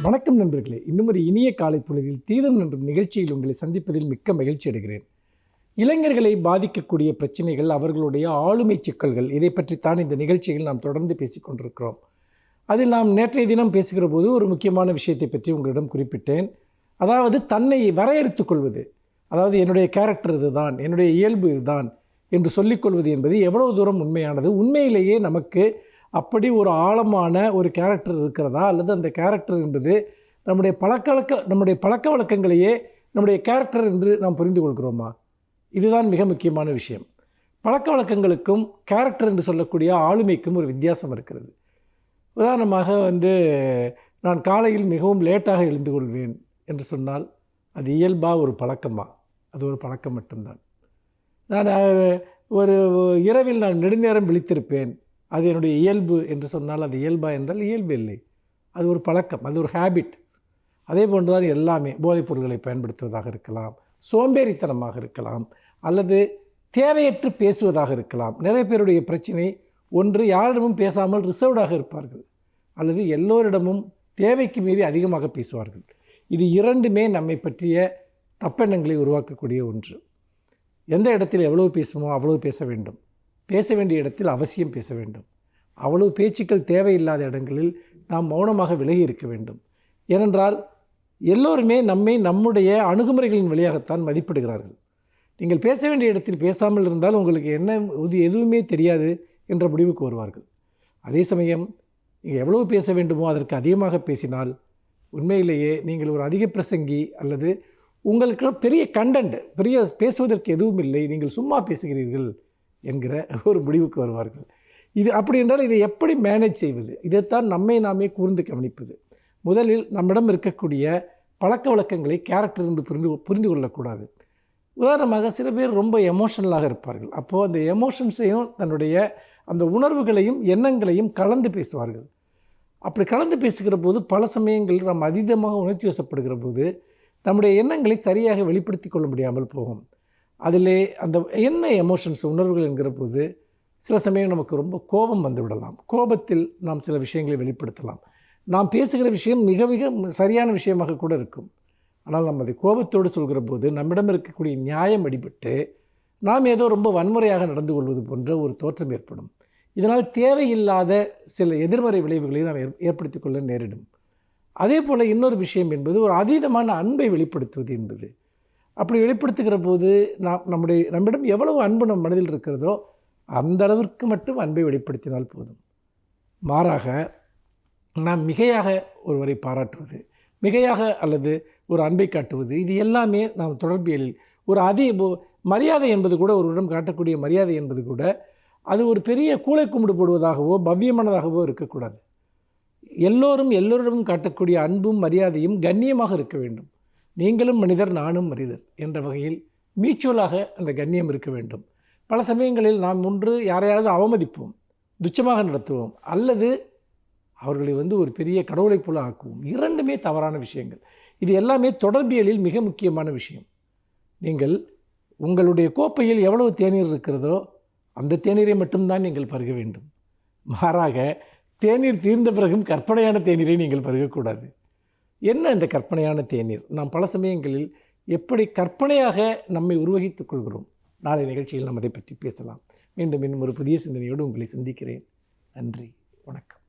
வணக்கம் நண்பர்களே, இன்னும் ஒரு இனிய காலை பொழுதில் தீதம் என்ற நிகழ்ச்சியில் உங்களை சந்திப்பதில் மிக்க மகிழ்ச்சி அடைகிறேன். இளைஞர்களை பாதிக்கக்கூடிய பிரச்சனைகள், அவர்களுடைய ஆளுமை சிக்கல்கள், இதை பற்றித்தான் இந்த நிகழ்ச்சியில் நாம் தொடர்ந்து பேசிக்கொண்டிருக்கிறோம். அதில் நாம் நேற்றைய தினம் பேசுகிற போது ஒரு முக்கியமான விஷயத்தை பற்றி உங்களிடம் குறிப்பிட்டேன். அதாவது தன்னை வரையறுத்துக் கொள்வது, அதாவது என்னுடைய கேரக்டர் இதுதான், என்னுடைய இயல்பு இதுதான் என்று சொல்லிக்கொள்வது என்பது எவ்வளவு தூரம் உண்மையானது, உண்மையிலேயே நமக்கு அப்படி ஒரு ஆழமான ஒரு கேரக்டர் இருக்கிறதா, அல்லது அந்த கேரக்டர் என்பது நம்முடைய பழக்க வழக்கங்களையே நம்முடைய கேரக்டர் என்று நாம் புரிந்து கொள்கிறோமா? இதுதான் மிக முக்கியமான விஷயம். பழக்க வழக்கங்களுக்கும் கேரக்டர் என்று சொல்லக்கூடிய ஆளுமைக்கும் ஒரு வித்தியாசம் இருக்கிறது. உதாரணமாக நான் காலையில் மிகவும் லேட்டாக எழுந்து கொள்வேன் என்று சொன்னால் அது இயல்பாக ஒரு பழக்கமா? அது ஒரு பழக்கம் மட்டும்தான். நான் ஒரு இரவில் நான் நெடுநேரம் விழித்திருப்பேன், அது என்னுடைய இயல்பு என்று சொன்னால் அது இயல்பா என்றால் இயல்பு இல்லை, அது ஒரு பழக்கம், அது ஒரு ஹேபிட். அதே போன்று தான் எல்லாமே. போதைப் பொருட்களை பயன்படுத்துவதாக இருக்கலாம், சோம்பேறித்தனமாக இருக்கலாம், அல்லது தேவையற்று பேசுவதாக இருக்கலாம். நிறைய பேருடைய பிரச்சனை ஒன்று, யாரிடமும் பேசாமல் ரிசர்வ்டாக இருப்பார்கள், அல்லது எல்லோரிடமும் தேவைக்கு மீறி அதிகமாக பேசுவார்கள். இது இரண்டுமே நம்மை பற்றிய தப்பெண்ணங்களை உருவாக்கக்கூடிய ஒன்று. எந்த இடத்தில் எவ்வளவு பேசுமோ அவ்வளவு பேச வேண்டும், பேச வேண்டிய இடத்தில் அவசியம் பேச வேண்டும். அவ்வளவு பேச்சுக்கள் தேவையில்லாத இடங்களில் நாம் மௌனமாக விலகி இருக்க வேண்டும். ஏனென்றால் எல்லோருமே நம்முடைய அணுகுமுறைகளின் வழியாகத்தான் மதிப்பிடுகிறார்கள். நீங்கள் பேச வேண்டிய இடத்தில் பேசாமல் இருந்தால் உங்களுக்கு எதுவுமே தெரியாது என்ற முடிவுக்கு வருவார்கள். அதே சமயம் நீங்கள் எவ்வளவு பேச வேண்டுமோ அதற்கு அதிகமாக பேசினால் உண்மையிலேயே நீங்கள் ஒரு அதிக பிரசங்கி, அல்லது உங்களுக்கு பெரிய கண்டென்ட், பெரிய பேசுவதற்கு எதுவும் இல்லை, நீங்கள் சும்மா பேசுகிறீர்கள் என்கிற ஒரு முடிவுக்கு வருவார்கள். இது அப்படி என்றால் இதை எப்படி மேனேஜ் செய்வது? இதைத்தான் நாமே கூர்ந்து கவனிப்பது. முதலில் நம்மிடம் இருக்கக்கூடிய பழக்க வழக்கங்களை கேரக்டர் என்று புரிந்து கொள்ளக்கூடாது. உதாரணமாக சில பேர் ரொம்ப எமோஷனலாக இருப்பார்கள். அப்போது அந்த எமோஷன்ஸையும் தன்னுடைய அந்த உணர்வுகளையும் எண்ணங்களையும் கலந்து பேசுவார்கள். அப்படி கலந்து பேசுகிற போது பல சமயங்கள் நாம் அதீதமாக உணர்ச்சி வசப்படுகிற போது நம்முடைய எண்ணங்களை சரியாக வெளிப்படுத்தி கொள்ள முடியாமல் போகும். அதிலே அந்த என்ன எமோஷன்ஸ், உணர்வுகள் என்கிற போது சில சமயம் நமக்கு ரொம்ப கோபம் வந்துவிடலாம். கோபத்தில் நாம் சில விஷயங்களை வெளிப்படுத்தலாம். நாம் பேசுகிற விஷயம் மிக மிக சரியான விஷயமாக கூட இருக்கும். ஆனால் நம்ம அதை கோபத்தோடு சொல்கிற போது நம்மிடம் இருக்கக்கூடிய நியாயம் அடிபட்டு நாம் ஏதோ ரொம்ப வன்முறையாக நடந்து கொள்வது போன்ற ஒரு தோற்றம் ஏற்படும். இதனால் தேவையில்லாத சில எதிர்மறை விளைவுகளை நாம் ஏற்படுத்தி கொள்ள நேரிடும். அதே போல் இன்னொரு விஷயம் என்பது ஒரு அதீதமான அன்பை வெளிப்படுத்துவது என்பது. அப்படி வெளிப்படுத்துகிற போது நம்மிடம் எவ்வளவு அன்பு நம் மனதில் இருக்கிறதோ அந்த அளவிற்கு மட்டும் அன்பை வெளிப்படுத்தினால் போதும். மாறாக நாம் மிகையாக ஒருவரை பாராட்டுவது, மிகையாக அல்லது ஒரு அன்பை காட்டுவது, இது எல்லாமே நாம் தொடர்பியலில் ஒரு மரியாதை என்பது கூட, ஒருவரிடம் காட்டக்கூடிய மரியாதை என்பது கூட அது ஒரு பெரிய கூளை கும்பிடு போடுவதாகவோ பவ்யமானதாகவோ இருக்கக்கூடாது. எல்லோரிடமும் காட்டக்கூடிய அன்பும் மரியாதையும் கண்ணியமாக இருக்க வேண்டும். நீங்களும் மனிதர், நானும் மனிதர் என்ற வகையில் மியூச்சுவலாக அந்த கண்ணியம் இருக்க வேண்டும். பல சமயங்களில் நாம் யாரையாவது அவமதிப்போம், துச்சமாக நடத்துவோம், அல்லது அவர்களை ஒரு பெரிய கடவுளைப் போல ஆக்குவோம். இரண்டுமே தவறான விஷயங்கள். இது எல்லாமே தொடர்பியலில் மிக முக்கியமான விஷயம். நீங்கள் உங்களுடைய கோப்பையில் எவ்வளவு தேநீர் இருக்கிறதோ அந்த தேநீரை மட்டும்தான் நீங்கள் பருக வேண்டும். மாறாக தேநீர் தீர்ந்த பிறகும் கற்பனையான தேநீரை நீங்கள் பருகக்கூடாது. என்ன இந்த கற்பனையான தேநீர்? நாம் பல சமயங்களில் எப்படி கற்பனையாக நம்மை உருவகித்துக் கொள்கிறோம்? நாளை நிகழ்ச்சியில் நாம் அதை பற்றி பேசலாம். மீண்டும் ஒரு புதிய சிந்தனையோடு உங்களை சந்திக்கிறேன். நன்றி, வணக்கம்.